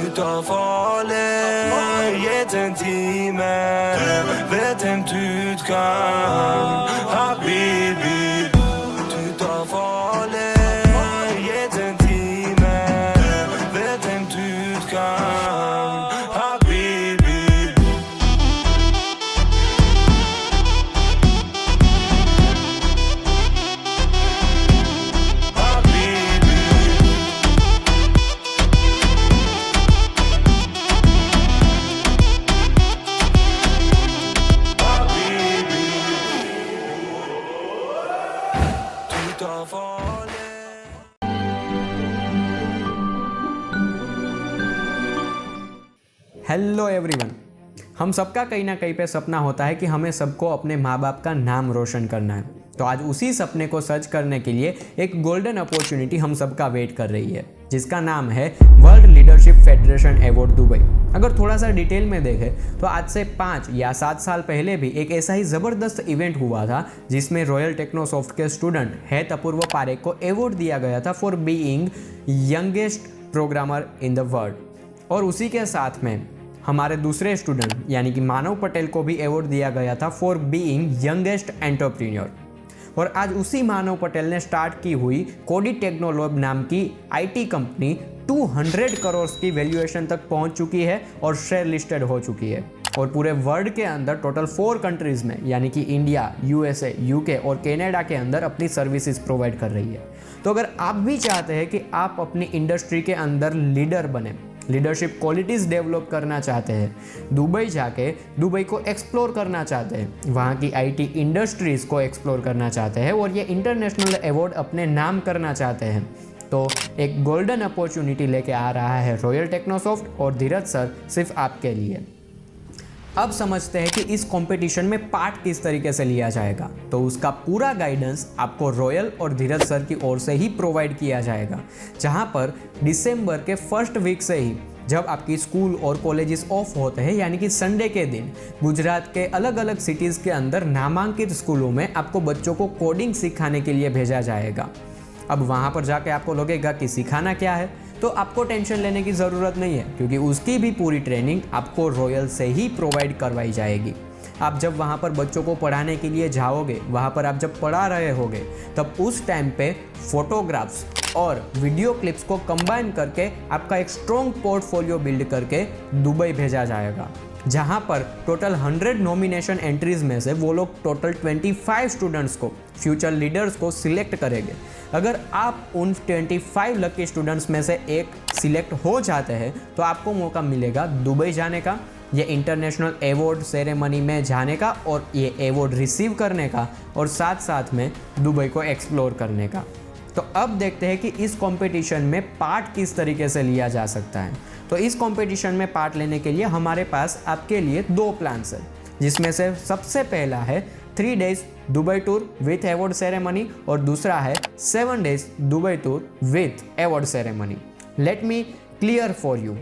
Utav alle jeden timen vet en utgang, habibi. Utav alle jeden timen vet en utgang, habibi. Habibi. Utav alle. Hello everyone. हम सबका कहीं ना कहीं पे सपना होता है कि हमें सबको अपने माँ बाप का नाम रोशन करना है। तो आज उसी सपने को सच करने के लिए एक गोल्डन अपॉर्चुनिटी हम सबका वेट कर रही है, जिसका नाम है world leadership federation award Dubai. अगर थोड़ा सा डिटेल में देखें तो आज से 5 या 7 साल पहले भी एक ऐसा ही ज़बरदस्त इवेंट हुआ था, जिसमें रॉयल टेक्नोसॉफ्ट के स्टूडेंट हेत अपूर्व पारेख को अवार्ड दिया गया था for being youngest programmer in the world. और उसी के साथ में हमारे दूसरे स्टूडेंट यानी कि मानव पटेल को भी अवार्ड दिया गया था फॉर बीइंग यंगेस्ट एंटरप्रेन्योर। और आज उसी मानव पटेल ने स्टार्ट की हुई कोडी टेक्नोलॉब नाम की आईटी कंपनी 200 करोड़ की वैल्यूएशन तक पहुंच चुकी है और शेयर लिस्टेड हो चुकी है। और पूरे वर्ल्ड के अंदर टोटल 4 कंट्रीज़ में यानी कि इंडिया, यूएसए, यूके और कनाडा के अंदर अपनी सर्विसेज प्रोवाइड कर रही है। तो अगर आप भी चाहते हैं कि आप अपनी इंडस्ट्री के अंदर लीडर बने, लीडरशिप क्वालिटीज़ डेवलप करना चाहते हैं, दुबई जाके दुबई को एक्सप्लोर करना चाहते हैं, वहाँ की आईटी इंडस्ट्रीज़ को एक्सप्लोर करना चाहते हैं और ये इंटरनेशनल अवार्ड अपने नाम करना चाहते हैं, तो एक गोल्डन अपॉर्चुनिटी लेके आ रहा है रॉयल टेक्नोसॉफ्ट और धीरज सर सिर्फ आपके लिए। अब समझते हैं कि इस कंपटीशन में पार्ट किस तरीके से लिया जाएगा। तो उसका पूरा गाइडेंस आपको रॉयल और धीरज सर की ओर से ही प्रोवाइड किया जाएगा, जहां पर दिसंबर के फर्स्ट वीक से ही, जब आपकी स्कूल और कॉलेजेस ऑफ होते हैं यानी कि संडे के दिन, गुजरात के अलग अलग सिटीज़ के अंदर नामांकित स्कूलों में आपको बच्चों को कोडिंग सिखाने के लिए भेजा जाएगा। अब वहाँ पर जाके आपको लगेगा कि सिखाना क्या है, तो आपको टेंशन लेने की ज़रूरत नहीं है, क्योंकि उसकी भी पूरी ट्रेनिंग आपको रॉयल से ही प्रोवाइड करवाई जाएगी। आप जब वहाँ पर बच्चों को पढ़ाने के लिए जाओगे, वहाँ पर आप जब पढ़ा रहे होगे, तब उस टाइम पे फोटोग्राफ्स और वीडियो क्लिप्स को कंबाइन करके आपका एक स्ट्रॉन्ग पोर्टफोलियो बिल्ड करके दुबई भेजा जाएगा, जहां पर टोटल 100 नॉमिनेशन एंट्रीज में से वो लोग टोटल 25 स्टूडेंट्स को, फ्यूचर लीडर्स को सिलेक्ट करेंगे। अगर आप उन 25 लकी स्टूडेंट्स में से एक सिलेक्ट हो जाते हैं तो आपको मौका मिलेगा दुबई जाने का, ये इंटरनेशनल अवार्ड सेरेमनी में जाने का और ये अवार्ड रिसीव करने का, और साथ साथ में दुबई को एक्सप्लोर करने का। तो अब देखते हैं कि इस कंपटीशन में पार्ट किस तरीके से लिया जा सकता है। तो इस कंपटीशन में पार्ट लेने के लिए हमारे पास आपके लिए 2 प्लान्स हैं, जिसमें से सबसे पहला है 3 days Dubai tour with award ceremony और दूसरा है 7 days Dubai tour with award ceremony. Let me clear for you.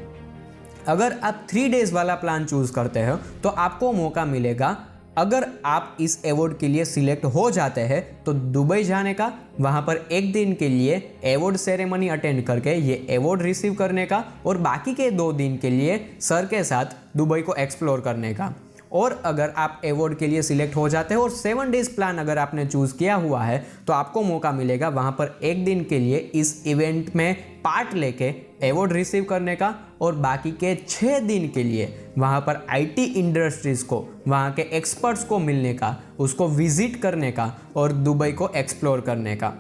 अगर आप 3 डेज वाला प्लान चूज करते हो तो आपको मौका मिलेगा, अगर आप इस अवार्ड के लिए सिलेक्ट हो जाते हैं तो दुबई जाने का, वहाँ पर एक दिन के लिए अवार्ड सेरेमनी अटेंड करके ये अवार्ड रिसीव करने का, और बाकी के 2 दिन के लिए सर के साथ दुबई को एक्सप्लोर करने का। और अगर आप अवार्ड के लिए सिलेक्ट हो जाते हो और 7 डेज प्लान अगर आपने चूज़ किया हुआ है तो आपको मौका मिलेगा वहाँ पर एक दिन के लिए इस इवेंट में पार्ट लेके अवार्ड रिसीव करने का, और बाकी के 6 दिन के लिए वहाँ पर आईटी इंडस्ट्रीज़ को, वहाँ के एक्सपर्ट्स को मिलने का, उसको विजिट करने का और दुबई को एक्सप्लोर करने का।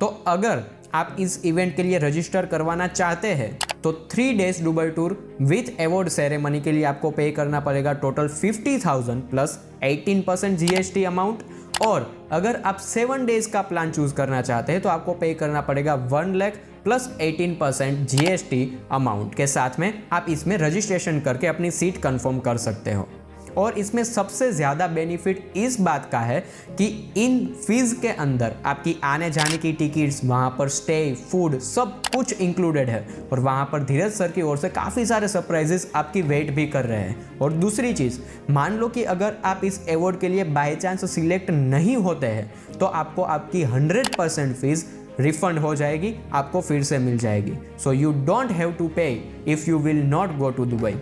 तो अगर आप इस इवेंट के लिए रजिस्टर करवाना चाहते हैं तो 3 days Dubai tour with award ceremony के लिए आपको पे करना पड़ेगा टोटल 50,000 प्लस 18% जीएसटी अमाउंट। और अगर आप 7 डेज का प्लान चूज करना चाहते हैं तो आपको पे करना पड़ेगा 1 लाख प्लस 18% जीएसटी अमाउंट के साथ में आप इसमें रजिस्ट्रेशन करके अपनी सीट कंफर्म कर सकते हो। और इसमें सबसे ज़्यादा बेनिफिट इस बात का है कि इन फीस के अंदर आपकी आने जाने की टिकट्स, वहाँ पर स्टे, फूड सब कुछ इंक्लूडेड है। और वहाँ पर धीरज सर की ओर से काफ़ी सारे सरप्राइजेस आपकी वेट भी कर रहे हैं। और दूसरी चीज़, मान लो कि अगर आप इस अवार्ड के लिए बाई चांस सिलेक्ट नहीं होते हैं तो आपको आपकी 100% फीस रिफंड हो जाएगी, आपको फिर से मिल जाएगी। So you don't have to pay if you will not go to Dubai.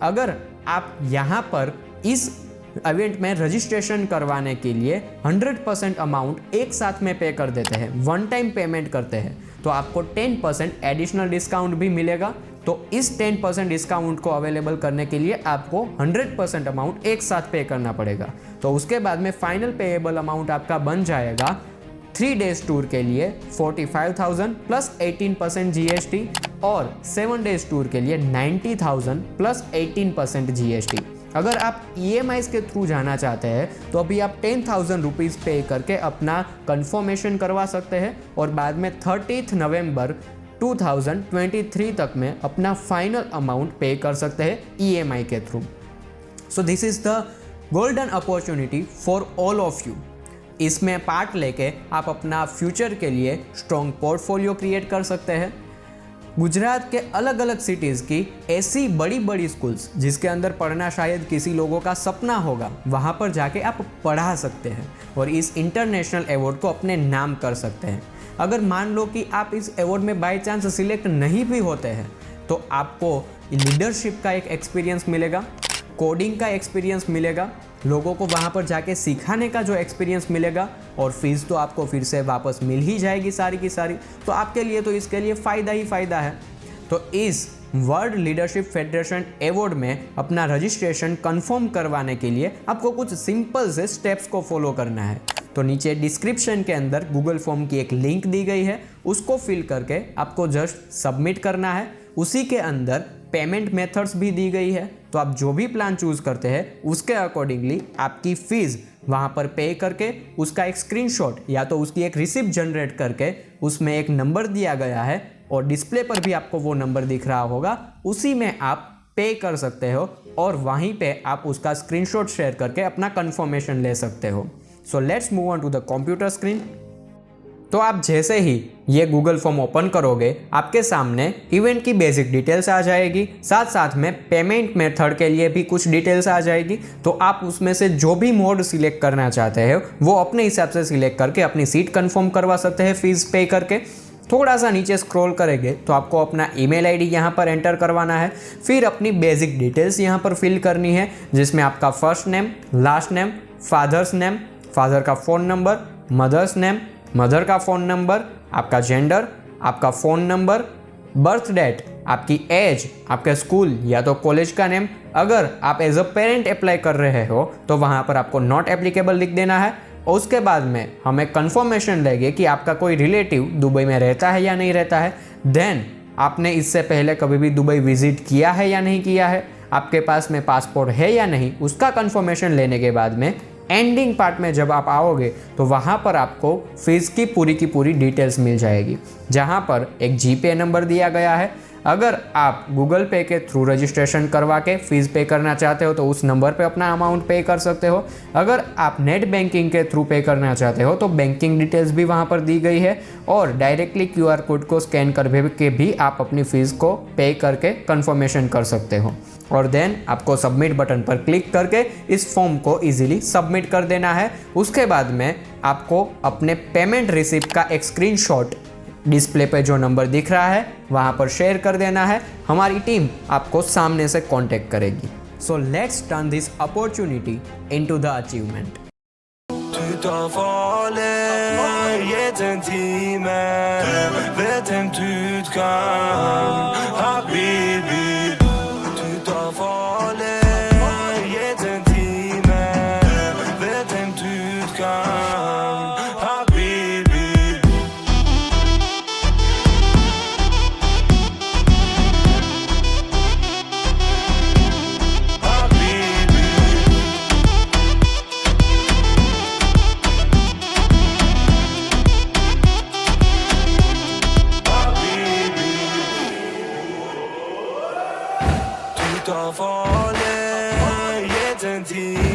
अगर आप यहाँ पर इस इवेंट में रजिस्ट्रेशन करवाने के लिए 100% अमाउंट एक साथ में पे कर देते हैं, वन टाइम पेमेंट करते हैं, तो आपको 10% एडिशनल डिस्काउंट भी मिलेगा। तो इस 10% डिस्काउंट को अवेलेबल करने के लिए आपको 100% अमाउंट एक साथ पे करना पड़ेगा। तो उसके बाद में फाइनल पेएबल अमाउंट आपका बन जाएगा 3 डेज टूर के लिए 45,000 प्लस 18% GST और 7 डेज टूर के लिए 90,000 प्लस 18% GST। अगर आप EMIs के थ्रू जाना चाहते हैं तो अभी आप 10,000 रुपीज़ पे करके अपना कंफर्मेशन करवा सकते हैं और बाद में 30 नवंबर 2023 तक में अपना फाइनल अमाउंट पे कर सकते हैं EMI के through. So this is the golden opportunity for all of you. इसमें पार्ट लेके आप अपना फ्यूचर के लिए स्ट्रॉन्ग पोर्टफोलियो क्रिएट कर सकते हैं। गुजरात के अलग अलग सिटीज़ की ऐसी बड़ी बड़ी स्कूल्स जिसके अंदर पढ़ना शायद किसी लोगों का सपना होगा, वहाँ पर जाके आप पढ़ा सकते हैं और इस इंटरनेशनल अवार्ड को अपने नाम कर सकते हैं। अगर मान लो कि आप इस अवार्ड में बाय चांस सिलेक्ट नहीं भी होते हैं तो आपको लीडरशिप का एक एक्सपीरियंस मिलेगा, कोडिंग का एक्सपीरियंस मिलेगा, लोगों को वहाँ पर जाके सिखाने का जो एक्सपीरियंस मिलेगा और फीस तो आपको फिर से वापस मिल ही जाएगी सारी की सारी। तो आपके लिए तो इसके लिए फ़ायदा ही फ़ायदा है। तो इस वर्ल्ड लीडरशिप फेडरेशन अवार्ड में अपना रजिस्ट्रेशन कंफर्म करवाने के लिए आपको कुछ सिंपल से स्टेप्स को फॉलो करना है। तो नीचे डिस्क्रिप्शन के अंदर गूगल फॉर्म की एक लिंक दी गई है, उसको फिल करके आपको जस्ट सबमिट करना है। उसी के अंदर पेमेंट मेथड्स भी दी गई है, तो आप जो भी प्लान चूज़ करते हैं उसके अकॉर्डिंगली आपकी फ़ीस वहाँ पर पे करके उसका एक स्क्रीनशॉट या तो उसकी एक रिसिप्ट जनरेट करके उसमें एक नंबर दिया गया है और डिस्प्ले पर भी आपको वो नंबर दिख रहा होगा, उसी में आप पे कर सकते हो और वहीं पे आप उसका स्क्रीनशॉट शेयर करके अपना कंफर्मेशन ले सकते हो। So let's move on to the computer screen. तो आप जैसे ही ये गूगल फॉर्म ओपन करोगे आपके सामने इवेंट की बेसिक डिटेल्स आ जाएगी, साथ साथ में पेमेंट मेथड के लिए भी कुछ डिटेल्स आ जाएगी। तो आप उसमें से जो भी मोड सिलेक्ट करना चाहते हैं वो अपने हिसाब से सिलेक्ट करके अपनी सीट कंफर्म करवा सकते हैं फीस पे करके। थोड़ा सा नीचे स्क्रॉल करेंगे तो आपको अपना ईमेल आईडी यहाँ पर एंटर करवाना है, फिर अपनी बेसिक डिटेल्स यहाँ पर फिल करनी है जिसमें आपका first name, last name, father's name, father का phone number, mother's name, mother का फ़ोन नंबर, आपका जेंडर, आपका फ़ोन नंबर, बर्थ डेट, आपकी एज, आपके स्कूल या तो कॉलेज का नेम। अगर आप एज अ पेरेंट अप्लाई कर रहे हो तो वहाँ पर आपको नॉट एप्लीकेबल लिख देना है। और उसके बाद में हमें कंफर्मेशन लेंगे कि आपका कोई रिलेटिव दुबई में रहता है या नहीं रहता है। देन आपने इससे पहले कभी भी दुबई विजिट किया है या नहीं किया है, आपके पास में पासपोर्ट है या नहीं, उसका कंफर्मेशन लेने के बाद में एंडिंग पार्ट में जब आप आओगे तो वहाँ पर आपको फीस की पूरी डिटेल्स मिल जाएगी, जहाँ पर एक जीपे नंबर दिया गया है। अगर आप गूगल पे के थ्रू रजिस्ट्रेशन करवा के फ़ीस पे करना चाहते हो तो उस नंबर पे अपना अमाउंट पे कर सकते हो। अगर आप नेट बैंकिंग के थ्रू पे करना चाहते हो तो बैंकिंग डिटेल्स भी वहाँ पर दी गई है और डायरेक्टली QR कोड को स्कैन करके भी आप अपनी फ़ीस को पे करके कंफर्मेशन कर सकते हो। और देन आपको सबमिट बटन पर क्लिक करके इस फॉर्म को इजीली सबमिट कर देना है। उसके बाद में आपको अपने पेमेंट रिसिप्ट का एक स्क्रीनशॉट डिस्प्ले पे जो नंबर दिख रहा है वहाँ पर शेयर कर देना है। हमारी टीम आपको सामने से कांटेक्ट करेगी। So let's turn this opportunity into the achievement. Ut av alle jeden time vet utgang, Habibi. Ut av alle jeden time vet utgang, Habibi. Habibi. Ut av alle jeden time